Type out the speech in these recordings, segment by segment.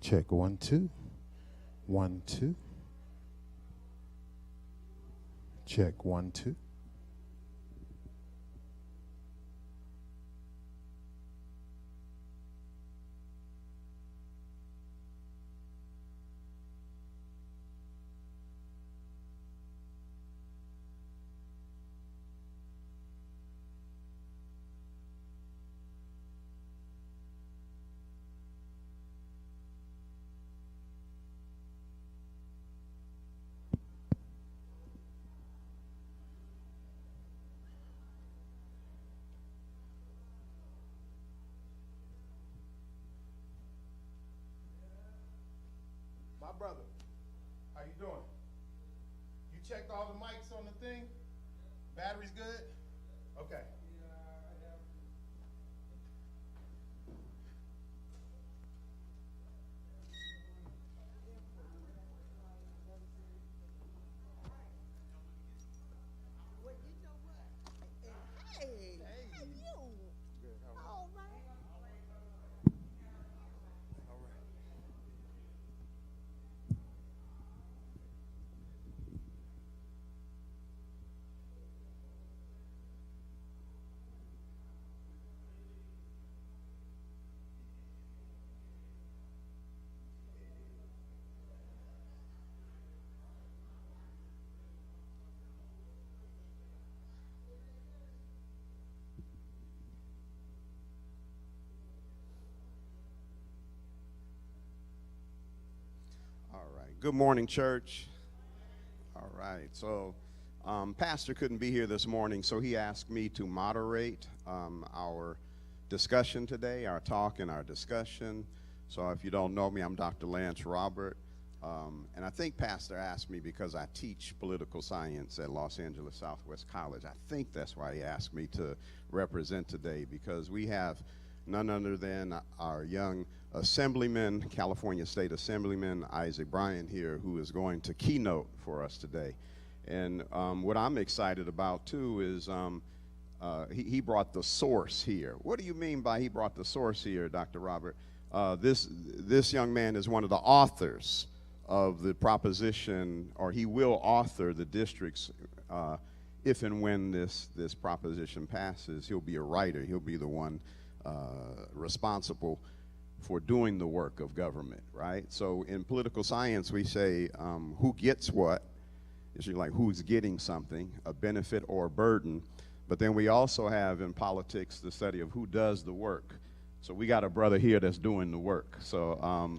Check 1 2. 1 2. Check 1 2. My brother, how you doing? You checked all the mics on the thing? Battery's good? Okay. Hey, how you? Good. How are All right. you? All right. All right. Good morning, church. All right. So, Pastor couldn't be here this morning, so he asked me to moderate our discussion today, our talk and our discussion. So, if you don't know me, I'm Dr. Lance Robert. And I think Pastor asked me because I teach political science at Los Angeles Southwest College. I think that's why he asked me to represent today, because we have none other than our young Assemblyman, California State Assemblyman Isaac Bryan here, who is going to keynote for us today. And what I'm excited about, too, is he brought the source here. What do you mean by he brought the source here, Dr. Robert? This young man is one of the authors of the proposition, or he will author the districts if and when this proposition passes. He'll be a writer. He'll be the one responsible for doing the work of government, right? So in political science, we say who gets what. It's like who's getting something, a benefit or a burden. But then we also have in politics the study of who does the work. So we got a brother here that's doing the work. So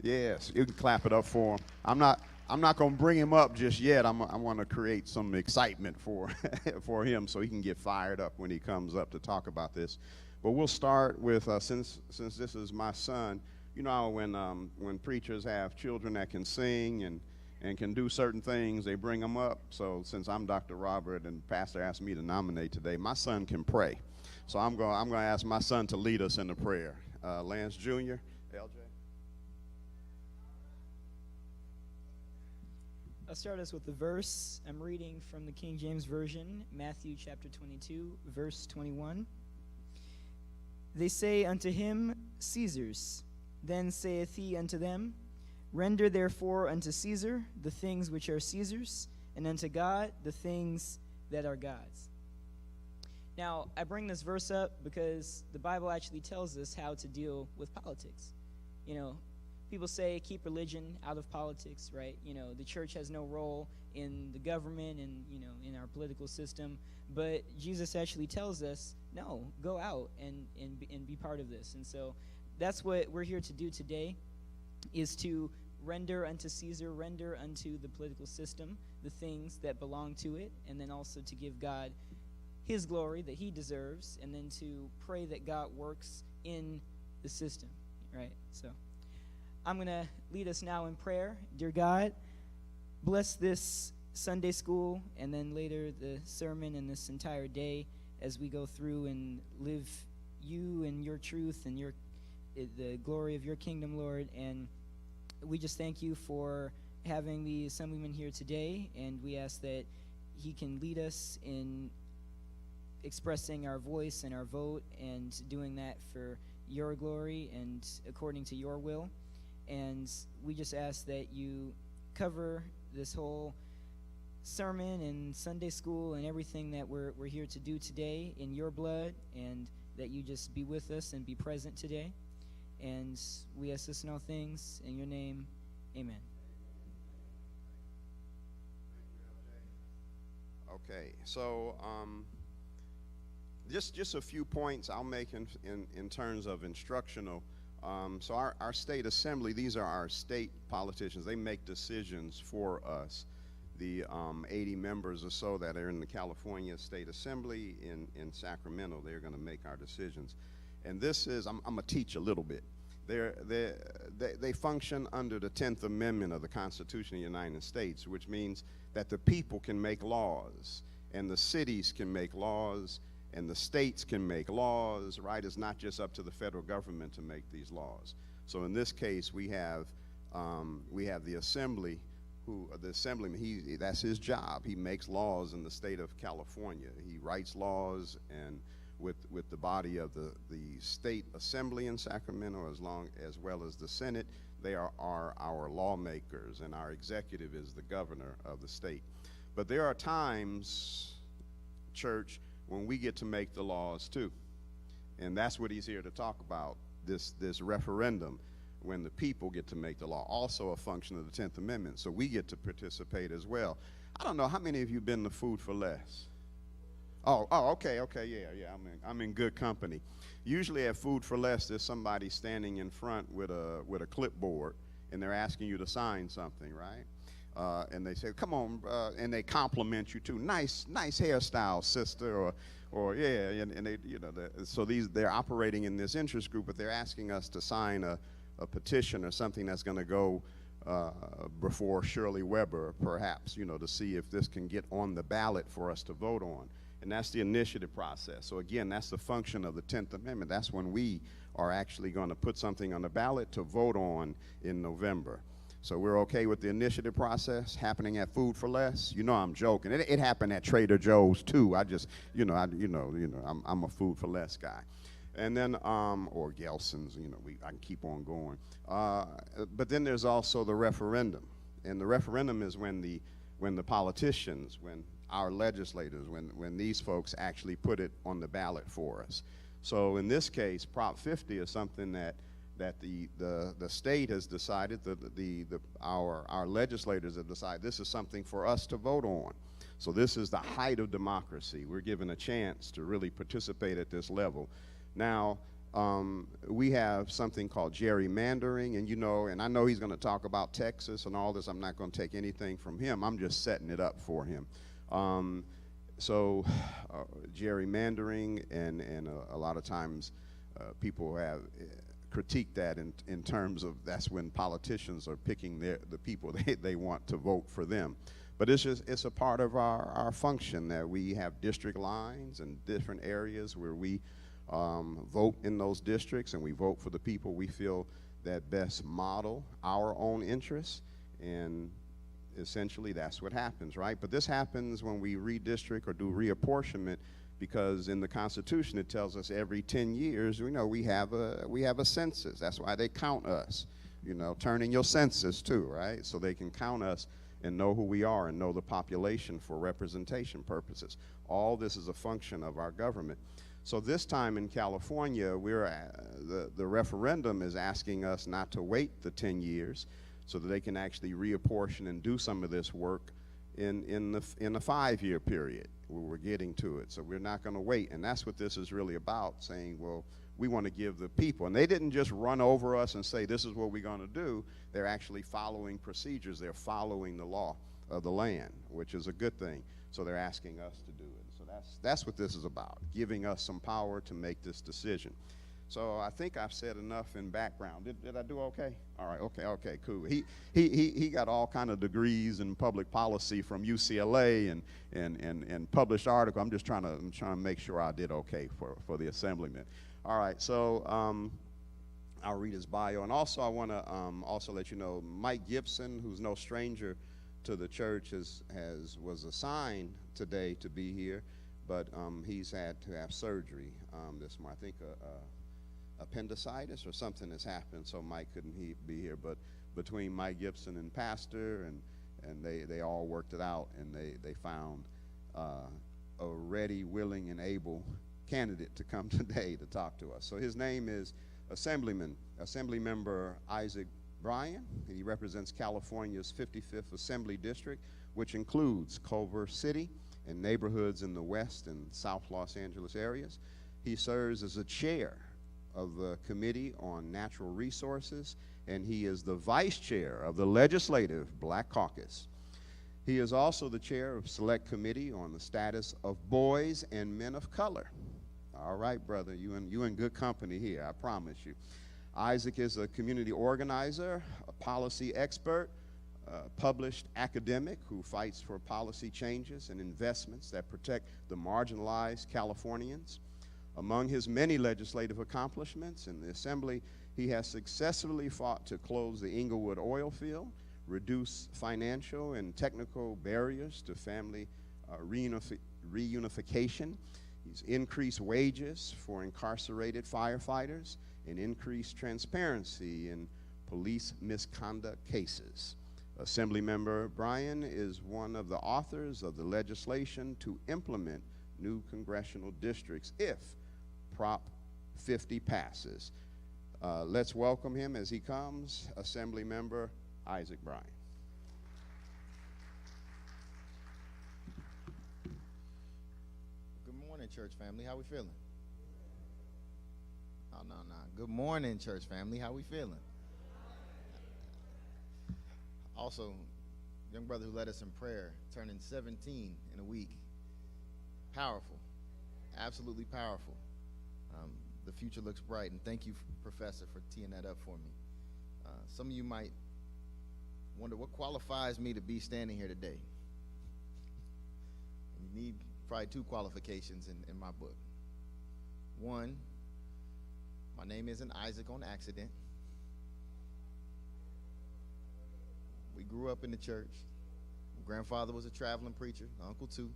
yes, you can clap it up for him. I'm not going to bring him up just yet. I want to create some excitement for for him so he can get fired up when he comes up to talk about this. But we'll start with since this is my son. You know when preachers have children that can sing and can do certain things, they bring them up. So since I'm Dr. Robert and Pastor asked me to nominate today, my son can pray. So I'm going to ask my son to lead us in the prayer. Lance Jr., LJ. I'll start us with the verse. I'm reading from the King James Version, Matthew chapter 22, verse 21. They say unto him, Caesar's. Then saith he unto them, Render therefore unto Caesar the things which are Caesar's, and unto God the things that are God's. Now, I bring this verse up because the Bible actually tells us how to deal with politics. You know, people say keep religion out of politics, right? You know, the church has no role in the government and, you know, in our political system. But Jesus actually tells us, no, go out and be part of this. And so that's what we're here to do today, is to render unto Caesar, render unto the political system the things that belong to it, and then also to give God his glory that he deserves, and then to pray that God works in the system, right? So I'm going to lead us now in prayer. Dear God, bless this Sunday school and then later the sermon and this entire day as we go through and live you and your truth and the glory of your kingdom, Lord. And we just thank you for having the assemblyman here today, and we ask that he can lead us in expressing our voice and our vote and doing that for your glory and according to your will. And we just ask that you cover this whole sermon and Sunday school and everything that we're here to do today in your blood, and that you just be with us and be present today. And we ask this in all things in your name. Amen. Okay, so just a few points I'll make in terms of instructional. So our state assembly, these are our state politicians. They make decisions for us. The 80 members or so that are in the California State Assembly in Sacramento, they're going to make our decisions. And this is, I'm going to teach a little bit. They function under the 10th Amendment of the Constitution of the United States, which means that the people can make laws, and the cities can make laws, and the states can make laws, right? It's not just up to the federal government to make these laws. So in this case, we have the assembly, the assemblyman, that's his job. He makes laws in the state of California. He writes laws, and with the body of the state assembly in Sacramento, as well as the Senate, they are our lawmakers, and our executive is the governor of the state. But there are times, church, when we get to make the laws too. And that's what he's here to talk about, this referendum, when the people get to make the law, also a function of the 10th Amendment. So we get to participate as well. I don't know, how many of you been to Food for Less? Oh, okay, yeah, I'm in good company. Usually at Food for Less, there's somebody standing in front with a clipboard, and they're asking you to sign something, right? And they say, come on, and they compliment you too. Nice hairstyle, sister, or yeah, and they, so they're operating in this interest group, but they're asking us to sign a petition or something that's going to go before Shirley Weber, perhaps, to see if this can get on the ballot for us to vote on. And that's the initiative process. So again, that's the function of the 10th Amendment. That's when we are actually going to put something on the ballot to vote on in November. So we're okay with the initiative process happening at Food for Less. I'm joking. It happened at Trader Joe's too. I just, I'm a Food for Less guy. And then, or Gelson's, I can keep on going. But then there's also the referendum. And the referendum is when the politicians, when our legislators, when these folks actually put it on the ballot for us. So in this case, Prop 50 is something that the state has decided, our legislators have decided this is something for us to vote on. So this is the height of democracy. We're given a chance to really participate at this level. Now, we have something called gerrymandering, and I know he's going to talk about Texas and all this. I'm not going to take anything from him. I'm just setting it up for him. Gerrymandering, and a lot of times people have critiqued that in terms of that's when politicians are picking the people they want to vote for them. But it's a part of our function that we have district lines and different areas where we vote in those districts, and we vote for the people we feel that best model our own interests, and essentially that's what happens, right? But this happens when we redistrict or do reapportionment, because in the Constitution it tells us every 10 years we have a census. That's why they count us. Turn in your census too, right? So they can count us and know who we are and know the population for representation purposes. All this is a function of our government. So this time in California, the referendum is asking us not to wait the 10 years so that they can actually reapportion and do some of this work in the 5-year period where we're getting to it. So we're not going to wait, and that's what this is really about, saying, well, we want to give the people. And they didn't just run over us and say, this is what we're going to do. They're actually following procedures. They're following the law of the land, which is a good thing. So they're asking us to do it. So that's what this is about, giving us some power to make this decision. So I think I've said enough in background. Did I do okay? All right, okay, cool. He got all kind of degrees in public policy from UCLA and published article. I'm trying to make sure I did okay for the assemblyman. All right, so I'll read his bio, and also I want to also let you know Mike Gibson, who's no stranger to the church, was assigned today to be here, but he's had to have surgery this month. I think a appendicitis or something has happened, so Mike couldn't be here. But between Mike Gibson and Pastor, and they all worked it out, and they found a ready, willing, and able candidate to come today to talk to us. So his name is Assemblymember Isaac Bryan. He represents California's 55th Assembly District, which includes Culver City and neighborhoods in the West and South Los Angeles areas. He serves as the chair of the Committee on Natural Resources, and he is the vice chair of the Legislative Black Caucus. He is also the chair of Select Committee on the Status of Boys and Men of Color. All right, brother, you in good company here, I promise you. Isaac is a community organizer, a policy expert, published academic who fights for policy changes and investments that protect the marginalized Californians. Among his many legislative accomplishments in the Assembly, he has successfully fought to close the Inglewood oil field, reduce financial and technical barriers to family reunification. He's increased wages for incarcerated firefighters and increased transparency in police misconduct cases. Assemblymember Bryan is one of the authors of the legislation to implement new congressional districts if Prop 50 passes. Let's welcome him as he comes, Assemblymember Isaac Bryan. Good morning, church family. How we feeling? Oh, no. Good morning, church family. How we feeling? Also, young brother who led us in prayer, turning 17 in a week. Powerful. Absolutely powerful. The future looks bright, and thank you, Professor, for teeing that up for me. Some of you might wonder what qualifies me to be standing here today. You need probably two qualifications in my book. One, my name isn't Isaac on accident. We grew up in the church. My grandfather was a traveling preacher, uncle too.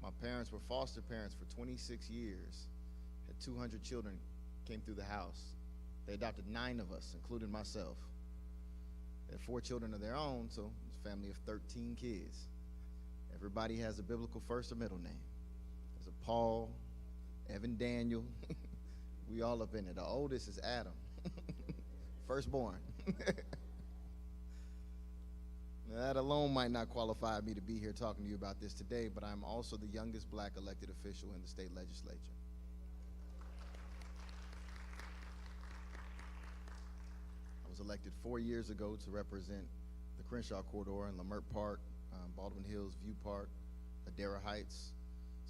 My parents were foster parents for 26 years. Had 200 children came through the house. They adopted 9 of us, including myself. They had 4 children of their own, so it's a family of 13 kids. Everybody has a biblical first or middle name. There's a Paul, Evan Daniel. We all up in it. The oldest is Adam, firstborn. Now, that alone might not qualify me to be here talking to you about this today, but I'm also the youngest black elected official in the state legislature. I was elected 4 years ago to represent the Crenshaw Corridor in Lamert Park, Baldwin Hills, View Park, Ladera Heights.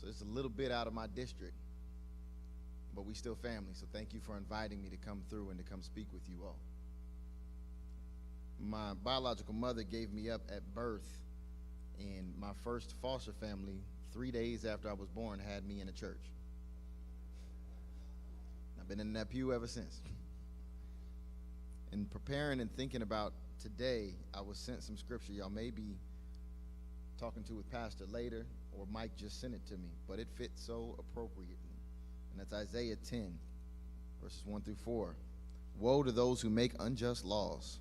So it's a little bit out of my district, but we still family. So thank you for inviting me to come through and to come speak with you all. My biological mother gave me up at birth, and my first foster family, 3 days after I was born, had me in a church. I've been in that pew ever since. In preparing and thinking about today, I was sent some scripture y'all may be talking to with Pastor later, or Mike just sent it to me, but it fits so appropriately. And that's Isaiah 10, verses 1 through 4. Woe to those who make unjust laws,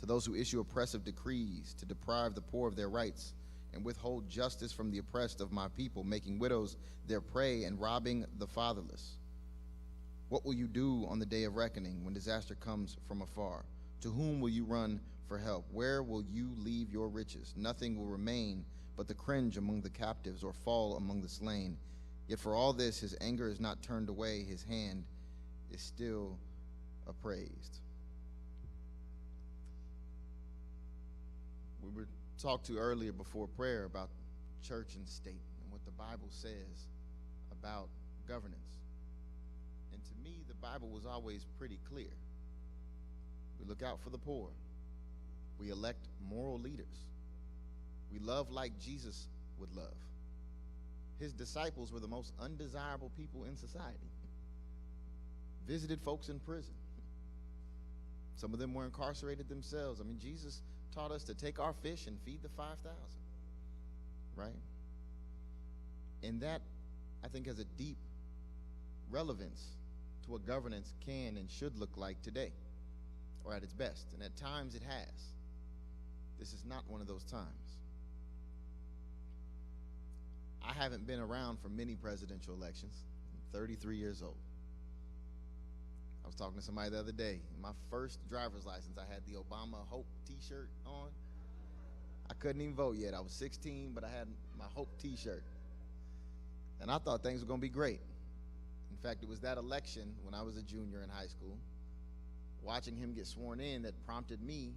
to those who issue oppressive decrees, to deprive the poor of their rights, and withhold justice from the oppressed of my people, making widows their prey and robbing the fatherless. What will you do on the day of reckoning when disaster comes from afar? To whom will you run for help? Where will you leave your riches? Nothing will remain but the cringe among the captives or fall among the slain. Yet for all this, his anger is not turned away. His hand is still appraised. We were talked to earlier before prayer about church and state and what the Bible says about governance. And to me, the Bible was always pretty clear. We look out for the poor. We elect moral leaders. We love like Jesus would love. His disciples were the most undesirable people in society. Visited folks in prison. Some of them were incarcerated themselves. I mean, Jesus taught us to take our fish and feed the 5,000, right? And that, I think, has a deep relevance to what governance can and should look like today, or at its best. And at times it has. This is not one of those times. I haven't been around for many presidential elections. I'm 33 years old. I was talking to somebody the other day. My first driver's license, I had the Obama Hope t-shirt on. I couldn't even vote yet. I was 16, but I had my Hope t-shirt. And I thought things were going to be great. In fact, it was that election when I was a junior in high school, watching him get sworn in, that prompted me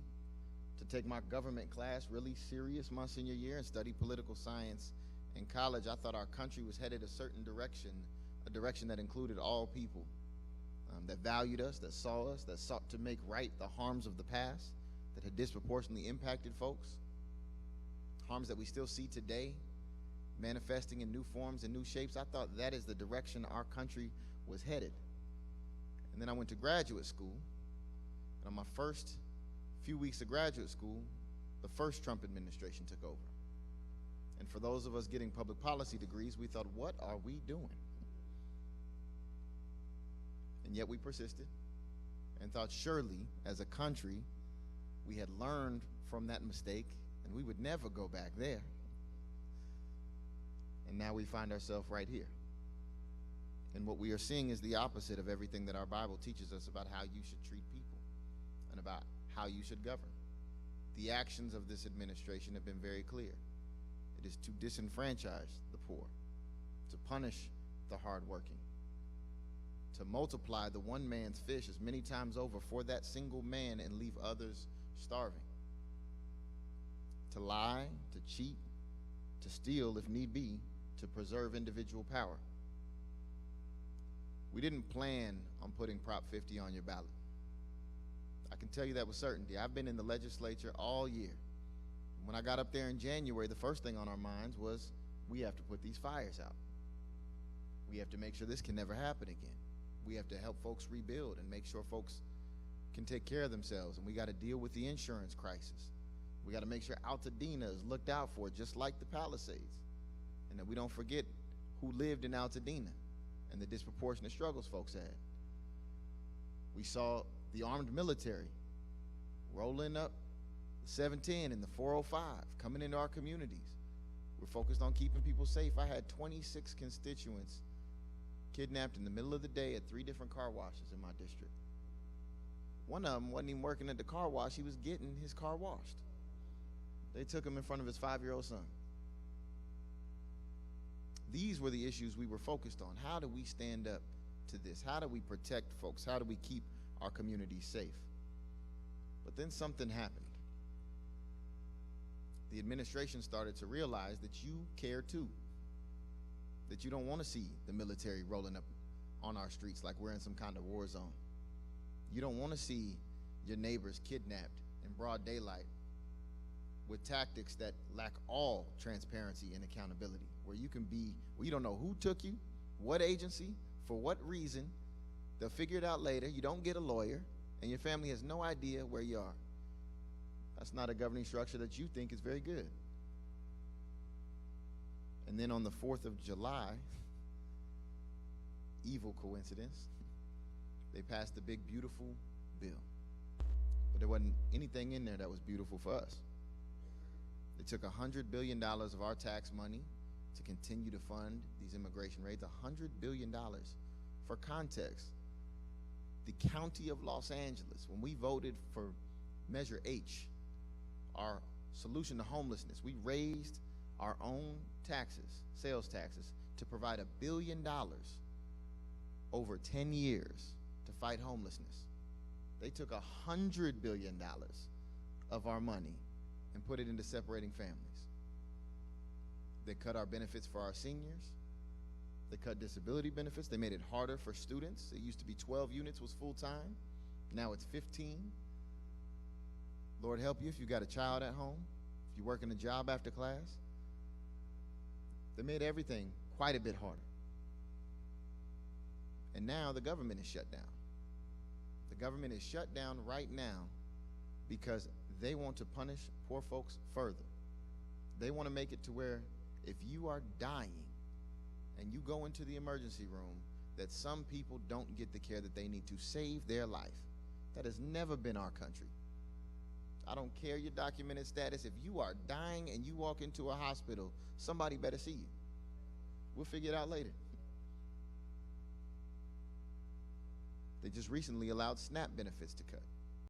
to take my government class really serious my senior year and study political science. In college, I thought our country was headed a certain direction, a direction that included all people, that valued us, that saw us, that sought to make right the harms of the past that had disproportionately impacted folks, harms that we still see today, manifesting in new forms and new shapes. I thought that is the direction our country was headed. And then I went to graduate school, and on my first few weeks of graduate school, the first Trump administration took over. And for those of us getting public policy degrees, we thought, what are we doing? And yet we persisted and thought surely, as a country, we had learned from that mistake and we would never go back there. And now we find ourselves right here. And what we are seeing is the opposite of everything that our Bible teaches us about how you should treat people and about how you should govern. The actions of this administration have been very clear. It is to disenfranchise the poor, to punish the hardworking, to multiply the one man's fish as many times over for that single man and leave others starving, to lie, to cheat, to steal if need be, to preserve individual power. We didn't plan on putting Prop 50 on your ballot. I can tell you that with certainty. I've been in the legislature all year. When I got up there in January, the first thing on our minds was we have to put these fires out. We have to make sure this can never happen again. We have to help folks rebuild and make sure folks can take care of themselves, and we got to deal with the insurance crisis. We got to make sure Altadena is looked out for, just like the Palisades, and that we don't forget who lived in Altadena and the disproportionate struggles folks had. We saw the armed military rolling up the 710 and the 405 coming into our communities. We're focused on keeping people safe. I had 26 constituents kidnapped in the middle of the day at 3 different car washes in my district. One of them wasn't even working at the car wash. He was getting his car washed. They took him in front of his 5-year-old son. These were the issues we were focused on. How do we stand up to this? How do we protect folks? How do we keep our communities safe? But then something happened. The administration started to realize that you care too, that you don't want to see the military rolling up on our streets like we're in some kind of war zone. You don't want to see your neighbors kidnapped in broad daylight with tactics that lack all transparency and accountability, where you don't know who took you, what agency, for what reason. They'll figure it out later. You don't get a lawyer, and your family has no idea where you are. That's not a governing structure that you think is very good. And then on the 4th of July, evil coincidence, they passed the big, beautiful bill. But there wasn't anything in there that was beautiful for us. They took $100 billion of our tax money to continue to fund these immigration raids. $100 billion. For context, the county of Los Angeles, when we voted for Measure H, our solution to homelessness, we raised our own taxes, sales taxes, to provide $1 billion over 10 years to fight homelessness. They took $100 billion of our money and put it into separating families. They cut our benefits for our seniors. They cut disability benefits. They made it harder for students. It used to be 12 units was full-time. Now it's 15. Lord help you if you got a child at home, if you're working a job after class. They made everything quite a bit harder. And now the government is shut down. The government is shut down right now because they want to punish poor folks further. They want to make it to where if you are dying and you go into the emergency room, that some people don't get the care that they need to save their life. That has never been our country. I don't care your documented status. If you are dying and you walk into a hospital, somebody better see you. We'll figure it out later. They just recently allowed SNAP benefits to cut.